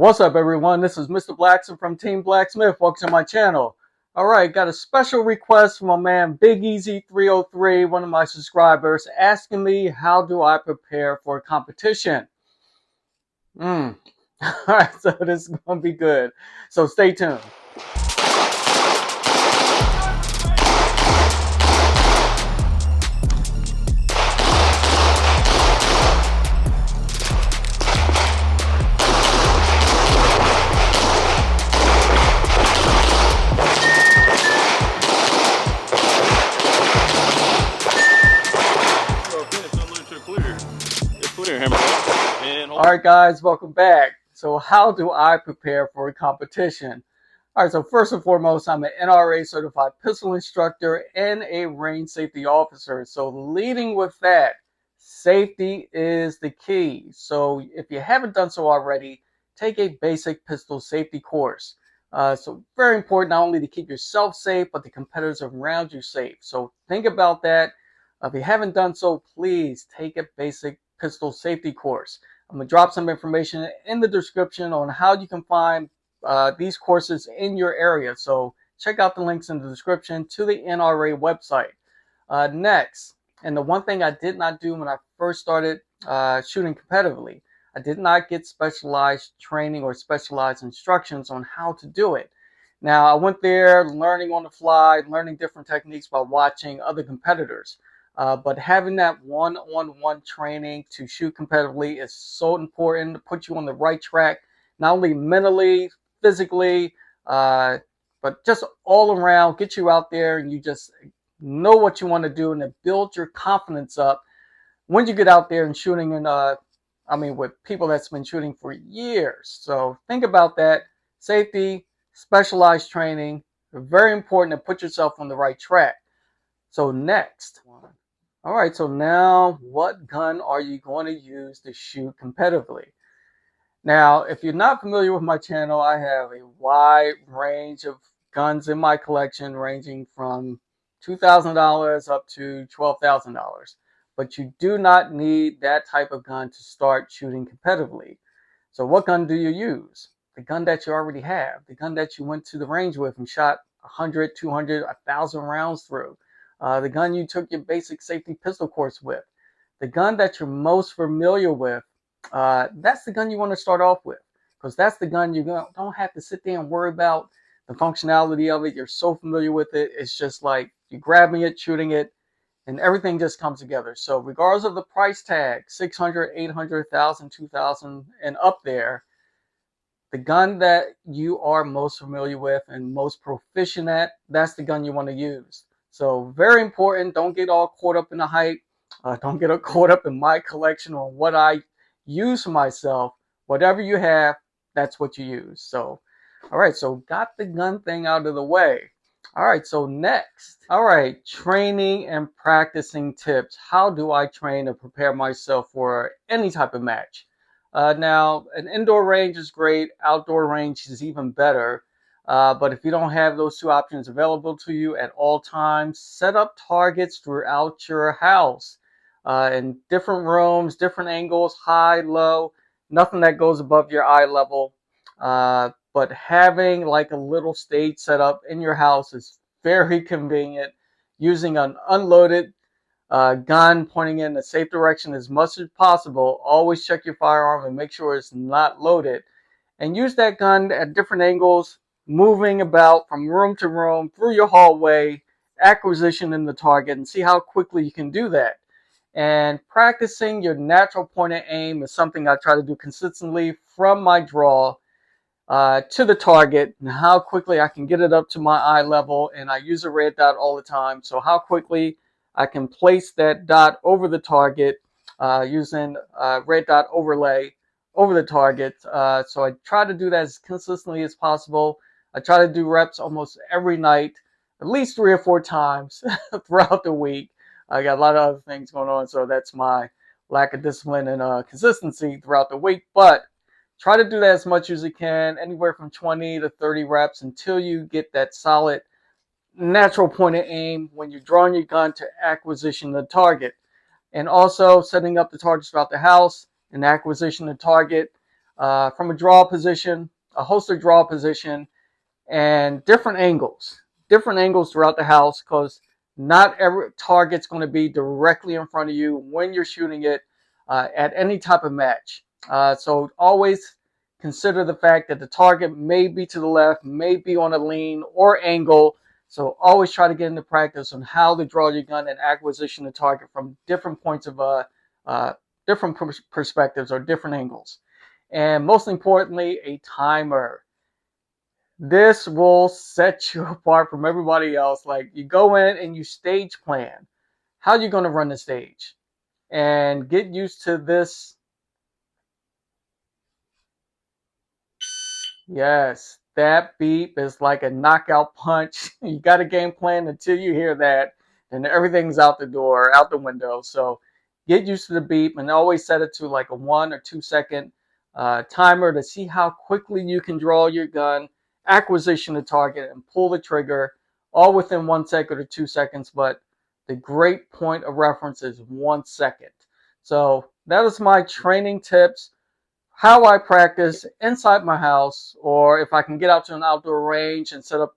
What's up, everyone? This is Mr. Blacksmith from Team Blacksmith. Welcome to my channel. Alright, got a special request from my man Big Easy 303, one of my subscribers, asking me how do I prepare for a competition. Alright, so this is going to be good. So stay tuned. Alright guys, welcome back. So how do I prepare for a competition? Alright, so first and foremost, I'm an NRA certified pistol instructor and a range safety officer. So leading with that, safety is the key. So if you haven't done so already, take a basic pistol safety course. So very important not only to keep yourself safe, but the competitors around you safe. So think about that. If you haven't done so, please take a basic pistol safety course. I'm going to drop some information in the description on how you can find these courses in your area. So check out the links in the description to the NRA website. Next, and the one thing I did not do when I first started shooting competitively, I did not get specialized training or specialized instructions on how to do it. Now, I went there learning on the fly, learning different techniques by watching other competitors. But having that one-on-one training to shoot competitively is so important to put you on the right track, not only mentally, physically, but just all around, get you out there and you just know what you want to do and to build your confidence up when you get out there and shooting with people that's been shooting for years. So think about that. Safety, specialized training, very important to put yourself on the right track. So next. All right, so now what gun are you going to use to shoot competitively? Now, if you're not familiar with my channel, I have a wide range of guns in my collection ranging from $2,000 up to $12,000. But you do not need that type of gun to start shooting competitively. So what gun do you use? The gun that you already have, the gun that you went to the range with and shot 100, 200, 1,000 rounds through. The gun you took your basic safety pistol course with, the gun that you're most familiar with, that's the gun you want to start off with, because that's the gun you don't have to sit there and worry about the functionality of it. You're so familiar with it. It's just like you're grabbing it, shooting it, and everything just comes together. So regardless of the price tag, 600, 800, 1,000, 2,000, and up there, the gun that you are most familiar with and most proficient at, that's the gun you want to use. So very important, don't get all caught up in the hype. Don't get caught up in my collection on what I use for myself. Whatever you have, that's what you use. So, all right, so got the gun thing out of the way. All right, so next. All right, training and practicing tips. How do I train and prepare myself for any type of match? Now, an indoor range is great. Outdoor range is even better. But if you don't have those two options available to you at all times, set up targets throughout your house in different rooms, different angles, high, low, nothing that goes above your eye level. But having like a little stage set up in your house is very convenient. Using an unloaded gun pointing in the safe direction as much as possible. Always check your firearm and make sure it's not loaded. And use that gun at different angles, moving about from room to room through your hallway, acquisitioning the target, and see how quickly you can do that. And practicing your natural point of aim is something I try to do consistently from my draw to the target, and how quickly I can get it up to my eye level. And I use a red dot all the time, so how quickly I can place that dot over the target using red dot overlay over the target. So I try to do that as consistently as possible. I try to do reps almost every night, at least 3 or 4 times throughout the week. I got a lot of other things going on, so that's my lack of discipline and consistency throughout the week. But try to do that as much as you can, anywhere from 20 to 30 reps until you get that solid natural point of aim when you're drawing your gun to acquisition the target. And also setting up the targets throughout the house and acquisition of target. from a draw position, a holster draw position, and different angles throughout the house, because not every target's going to be directly in front of you when you're shooting it at any type of match. So always consider the fact that the target may be to the left, may be on a lean or angle. So always try to get into practice on how to draw your gun and acquisition the target from different points of different perspectives or different angles. And most importantly, a timer. This will set you apart from everybody else. Like, you go in and you stage plan how you're going to run the stage and get used to this. Yes, that beep is like a knockout punch. You got a game plan until you hear that, and everything's out the door, out the window. So get used to the beep, and always set it to like a 1 or 2 second timer to see how quickly you can draw your gun, acquisition the target, and pull the trigger, all within 1 second or 2 seconds. But the great point of reference is 1 second. So that is my training tips, how I practice inside my house, or if I can get out to an outdoor range and set up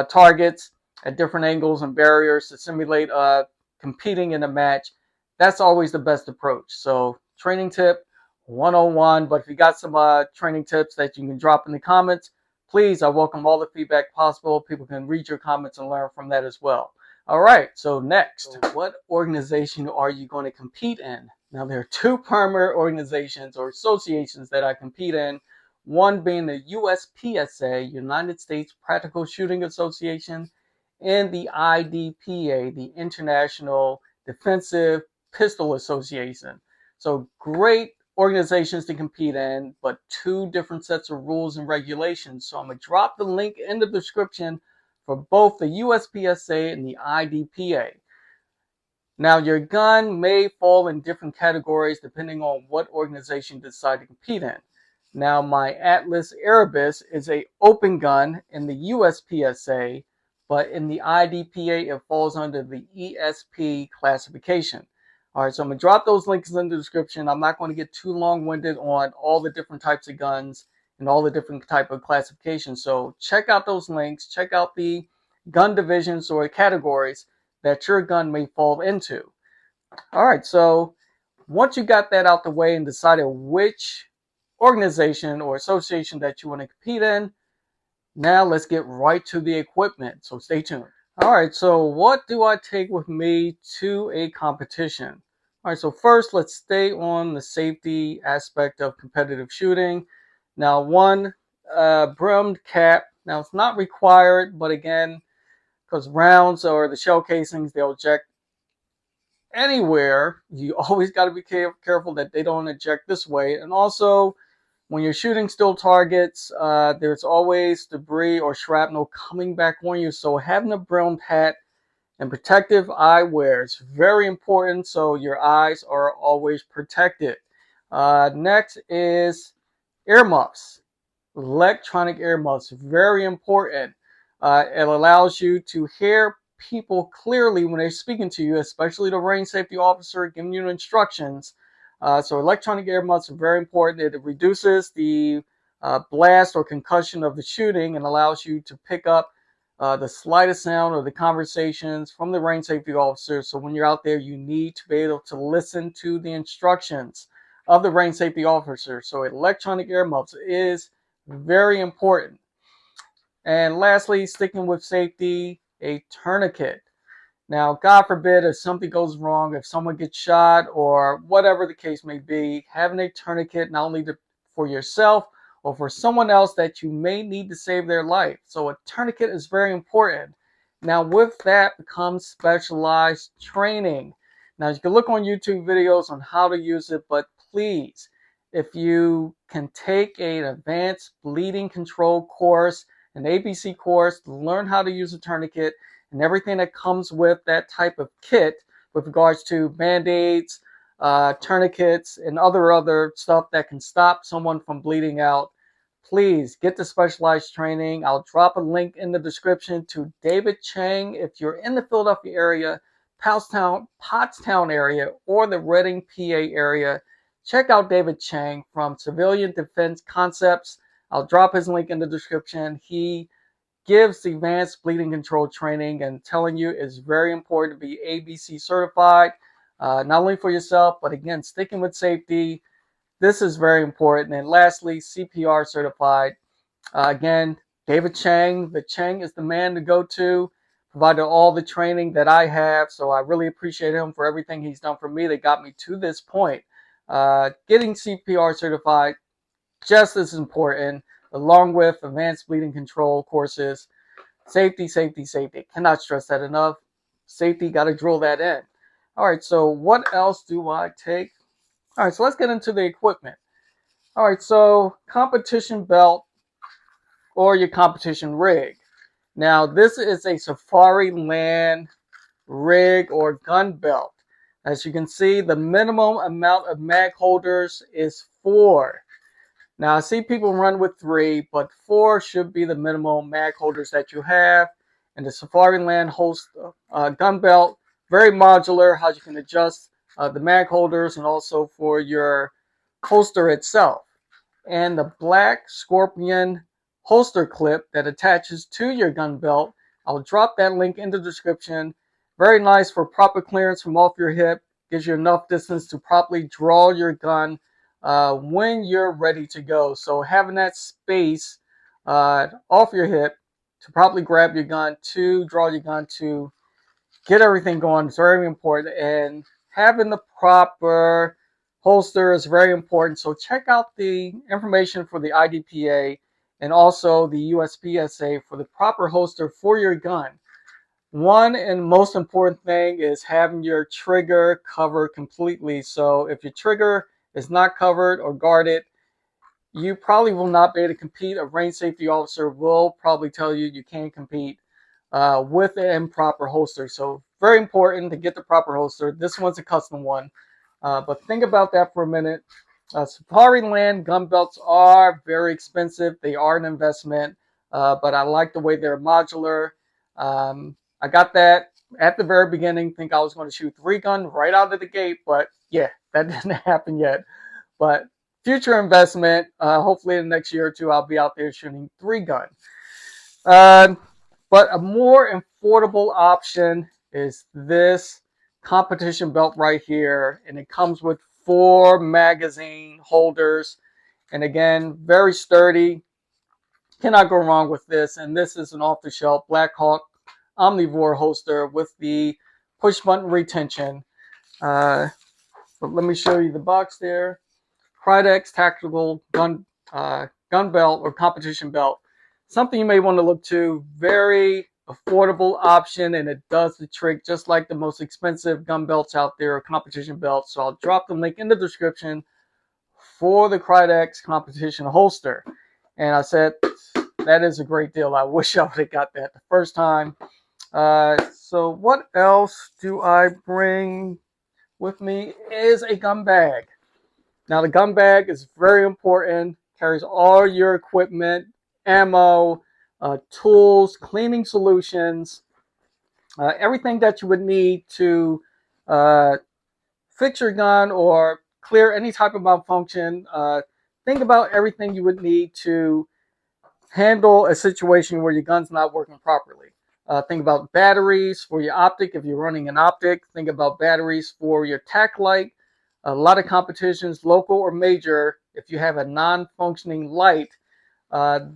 targets at different angles and barriers to simulate competing in a match. That's always the best approach. So training tip 101. But if you got some training tips that you can drop in the comments, please, I welcome all the feedback possible. People can read your comments and learn from that as well. All right, so next, what organization are you going to compete in? Now, there are two primary organizations or associations that I compete in, one being the USPSA, United States Practical Shooting Association, and the IDPA, the International Defensive Pistol Association. So great organizations to compete in, but two different sets of rules and regulations. So I'm going to drop the link in the description for both the USPSA and the IDPA. Now, your gun may fall in different categories depending on what organization you decide to compete in. Now, my Atlas Erebus is an open gun in the USPSA, but in the IDPA, it falls under the ESP classification. All right, so I'm going to drop those links in the description. I'm not going to get too long-winded on all the different types of guns and all the different type of classifications. So check out those links. Check out the gun divisions or categories that your gun may fall into. All right, so once you got that out the way and decided which organization or association that you want to compete in, now let's get right to the equipment. So stay tuned. All right, so what do I take with me to a competition? All right, so first let's stay on the safety aspect of competitive shooting. Now, one brimmed cap. Now, it's not required, but again, because rounds or the shell casings, they'll eject anywhere. You always got to be careful that they don't eject this way. And also, when you're shooting still targets, there's always debris or shrapnel coming back on you. So having a brimmed hat and protective eyewear is very important, so your eyes are always protected. Next is earmuffs. Electronic earmuffs, very important. It allows you to hear people clearly when they're speaking to you, especially the range safety officer giving you instructions. So electronic earmuffs are very important. It reduces the blast or concussion of the shooting and allows you to pick up the slightest sound or the conversations from the range safety officer. So when you're out there, you need to be able to listen to the instructions of the range safety officer. So electronic earmuffs is very important. And lastly, sticking with safety, a tourniquet. Now, God forbid if something goes wrong, if someone gets shot or whatever the case may be, having a tourniquet not only for yourself or for someone else that you may need to save their life. So a tourniquet is very important. Now, with that comes specialized training. Now, you can look on YouTube videos on how to use it, but please, if you can take an advanced bleeding control course, an ABC course, to learn how to use a tourniquet and everything that comes with that type of kit with regards to band-aids, tourniquets, and other stuff that can stop someone from bleeding out, please get the specialized training. I'll drop a link in the description to David Chang if you're in the Philadelphia area, Pottstown area, or the Reading, PA area. check out David Chang from Civilian Defense Concepts. I'll drop his link in the description. He gives advanced bleeding control training, and telling you it's very important to be ABC certified, not only for yourself, but again, sticking with safety. This is very important. And lastly, CPR certified. Again, David Chang. The Chang is the man to go to, provided all the training that I have. So I really appreciate him for everything he's done for me that got me to this point. Getting CPR certified, just as important, along with advanced bleeding control courses. Safety, safety, safety. Cannot stress that enough. Safety, got to drill that in. All right, so what else do I take? All right, so let's get into the equipment. All right, so competition belt or your competition rig. Now, this is a Safari Land rig or gun belt. As you can see, the minimum amount of mag holders is 4. Now, I see people run with 3, but 4 should be the minimum mag holders that you have. And the Safari Land gun belt, very modular, how you can adjust the mag holders and also for your holster itself. And the Black Scorpion holster clip that attaches to your gun belt. I'll drop that link in the description. Very nice for proper clearance from off your hip. Gives you enough distance to properly draw your gun when you're ready to go. So having that space off your hip to properly grab your gun, to draw your gun, to get everything going is very important. And having the proper holster is very important. So check out the information for the IDPA and also the USPSA for the proper holster for your gun. One and most important thing is having your trigger covered completely. So if your trigger is not covered or guarded, you probably will not be able to compete. A range safety officer will probably tell you you can't compete with an improper holster. So very important to get the proper holster. This one's a custom one. But think about that for a minute. Safari Land gun belts are very expensive. They are an investment, but I like the way they're modular. I got that at the very beginning. Think I was going to shoot 3 gun right out of the gate, but yeah, that didn't happen yet. But future investment. Hopefully in the next year or 2, I'll be out there shooting 3 gun. But a more affordable option is this competition belt right here, and it comes with 4 magazine holders, and again, very sturdy. Cannot go wrong with this. And this is an off-the-shelf Black Hawk Omnivore holster with the push button retention. But let me show you the box there. KRYDEX tactical gun belt or competition belt. Something you may want to look to. Very affordable option, and it does the trick just like the most expensive gun belts out there or competition belts. So I'll drop the link in the description for the KRYDEX competition holster. And I said that is a great deal. I wish I would have got that the first time. So what else do I bring with me is a gun bag. Now the gun bag is very important. Carries all your equipment, ammo, tools, cleaning solutions, everything that you would need to fix your gun or clear any type of malfunction. Think about everything you would need to handle a situation where your gun's not working properly. Think about batteries for your optic if you're running an optic. Think about batteries for your tack light. A lot of competitions, local or major, if you have a non-functioning light,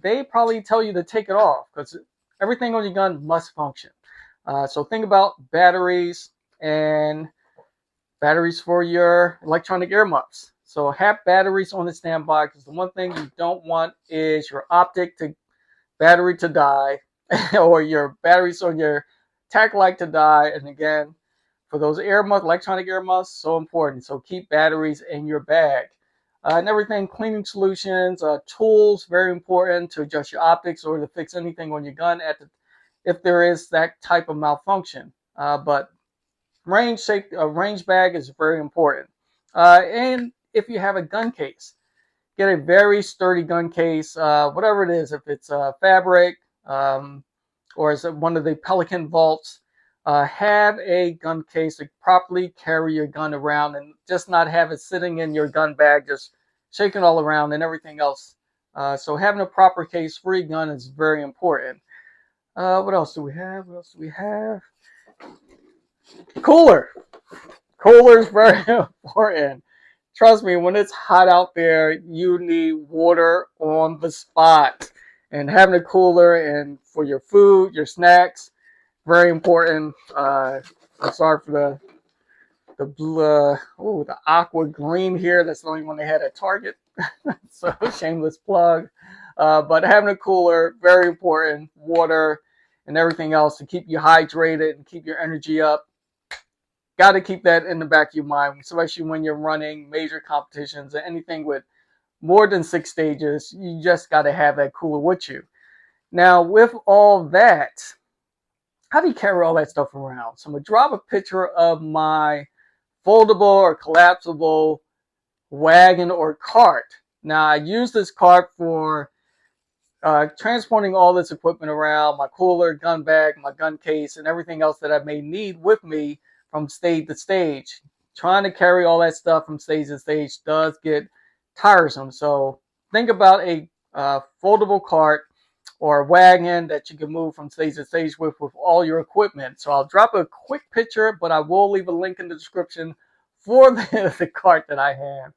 they probably tell you to take it off because everything on your gun must function. So think about batteries and batteries for your electronic earmuffs. So have batteries on the standby, because the one thing you don't want is your optic to battery to die or your batteries on your tack light to die. And again, for those earmuffs, electronic earmuffs, so important. So keep batteries in your bag. And everything, cleaning solutions, tools, very important to adjust your optics or to fix anything on your gun if there is that type of malfunction. But range bag is very important. And if you have a gun case, get a very sturdy gun case, whatever it is, if it's fabric or is it one of the Pelican vaults. have a gun case to properly carry your gun around and just not have it sitting in your gun bag, just shaking all around and everything else. So having a proper case for your gun is very important. What else do we have? What else do we have? Cooler. Cooler is very important. Trust me, when it's hot out there, you need water on the spot. And having a cooler and for your food, your snacks, very important. I'm sorry for the blue, the aqua green here. That's the only one they had at Target. So shameless plug. But having a cooler, very important. Water and everything else to keep you hydrated and keep your energy up. Got to keep that in the back of your mind, especially when you're running major competitions or anything with more than 6 stages. You just got to have that cooler with you. Now, with all that, how do you carry all that stuff around? So I'm going to drop a picture of my foldable or collapsible wagon or cart. Now, I use this cart for transporting all this equipment around, my cooler, gun bag, my gun case, and everything else that I may need with me from stage to stage. Trying to carry all that stuff from stage to stage does get tiresome. So think about a foldable cart or a wagon that you can move from stage to stage with all your equipment. So I'll drop a quick picture, but I will leave a link in the description for the cart that I have.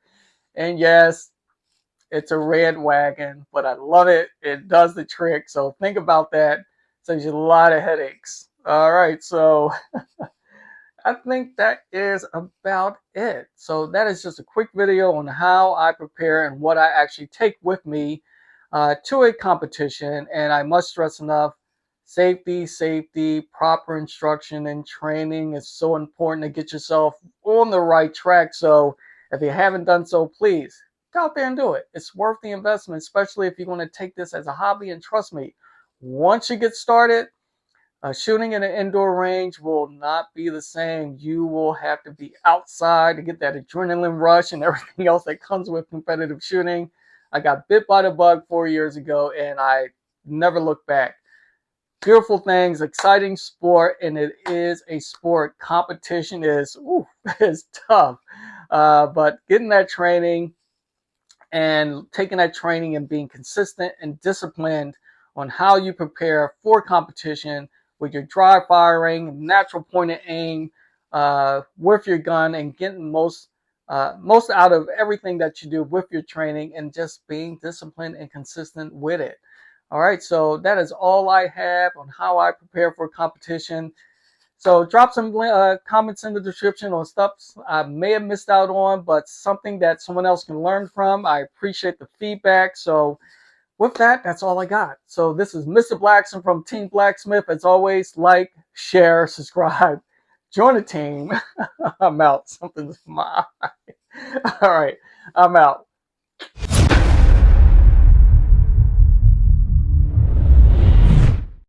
And yes, it's a red wagon, but I love it. It does the trick. So think about that. Saves you a lot of headaches. All right, so I think that is about it. So that is just a quick video on how I prepare and what I actually take with me to a competition. And I must stress enough, safety, proper instruction and training is so important to get yourself on the right track. So if you haven't done so, please go out there and do it. It's worth the investment, especially if you're going to take this as a hobby. And trust me, once you get started, shooting in an indoor range will not be the same. You will have to be outside to get that adrenaline rush and everything else that comes with competitive shooting. I got bit by the bug 4 years ago, and I never looked back. Beautiful things, exciting sport, and it is a sport. Competition is tough, but getting that training and taking that training and being consistent and disciplined on how you prepare for competition with your dry firing, natural point of aim with your gun, and getting most out of everything that you do with your training, and just being disciplined and consistent with it. All right, so that is all I have on how I prepare for competition. So drop some comments in the description on stuff I may have missed out on, but something that someone else can learn from. I appreciate the feedback. So with that, that's all I got. So this is Mr. Blacksmith from Team Blacksmith. As always, like, share, subscribe, join the team. I'm out. Something's in my eye. All right, I'm out.